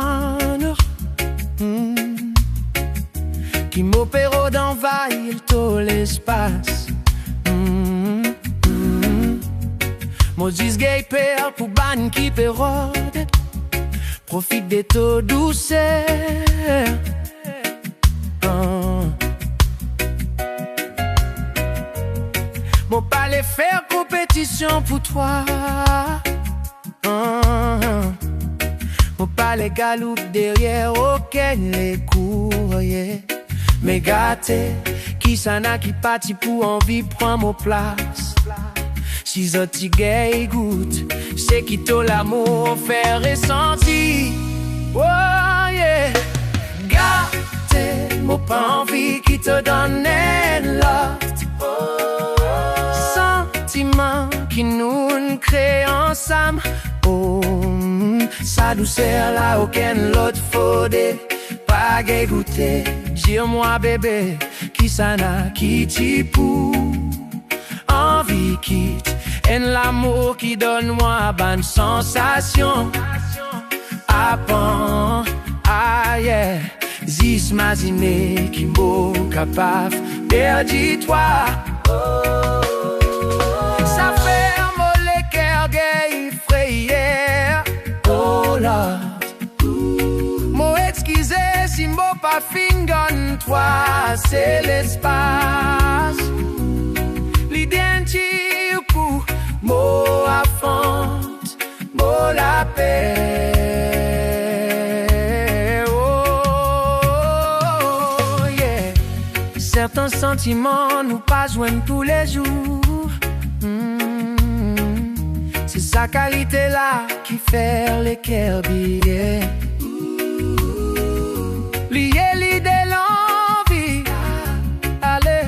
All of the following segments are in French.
rejoindre, qui m'opère d'envahir tout l'espace. Moses gay père pour ban qui pérode, profite des taux douceur. Mon palais faire compétition pour toi. Mon palais galoupe derrière aucun les courriers. Mais gâté, qui s'en a qui parti pour envie prend mon place. Si zoti gay goûte, c'est qui t'a l'amour fait ressentir. Oh yeah, gâté, mon pas envie qui te donne l'autre. Sentiment qui nous crée ensemble. Oh, sa douceur là, aucun l'autre faudé. Pas gay goûter, dis-moi bébé, qui s'en a qui t'y pour. Envie quitte, et l'amour qui donne moi bonne sensation. Apprends, ah yeah, zis mazine qui m'au capable, perdis-toi. Ça ferme les cœurs gays frayés. Oh là, m'au excusez si m'au pas fingon toi, c'est l'espace. L'identité pour mot affronte, mot la paix. Oh yeah. Certains sentiments nous pas joignent tous les jours. C'est sa qualité là qui fait les cœurs billets. Lier l'idée l'envie. Allez.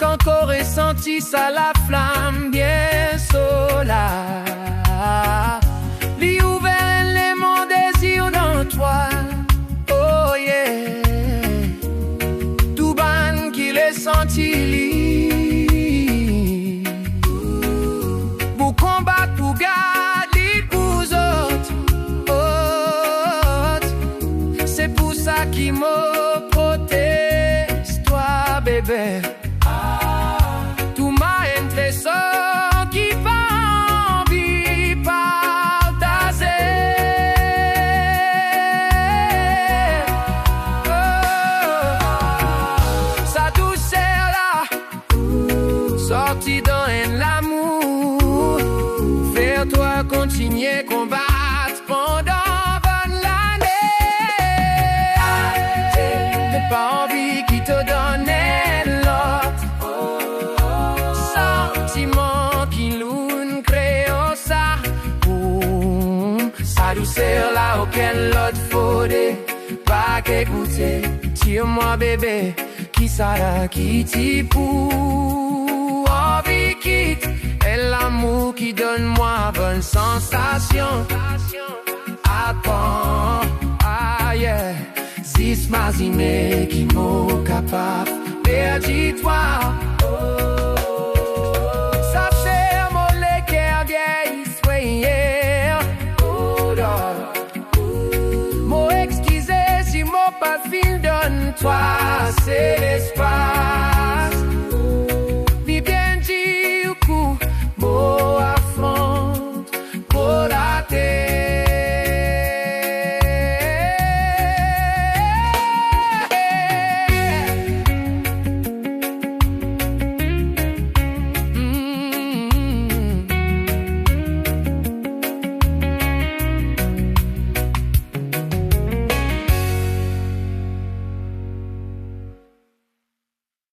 Encore ressenti ça la flamme bien sola. Lui ouvert les mon désir dans toi. Oh yeah. Tout ban qui les senti li. Pour combattre, pour garder pour autres. C'est pour ça qu'il me protège toi bébé. Qui pas envie partager. Sa douceur là, sorti dans l'amour. Faire-toi continuer combattre pendant bonne l'année. T'as pas envie qui te donne l'autre. Sa douceur là, aucun l'autre faudé. Pas qu'écouter, tire-moi bébé, qui ça là, qui t'y pour. Envie quitte, et l'amour qui donne moi bonne sensation. Attends, ah yeah, zis mazine qui m'au capable, perdis-toi. Ça c'est mon l'équerre gay, soyez. Pas fil donne toi, c'est l'espace.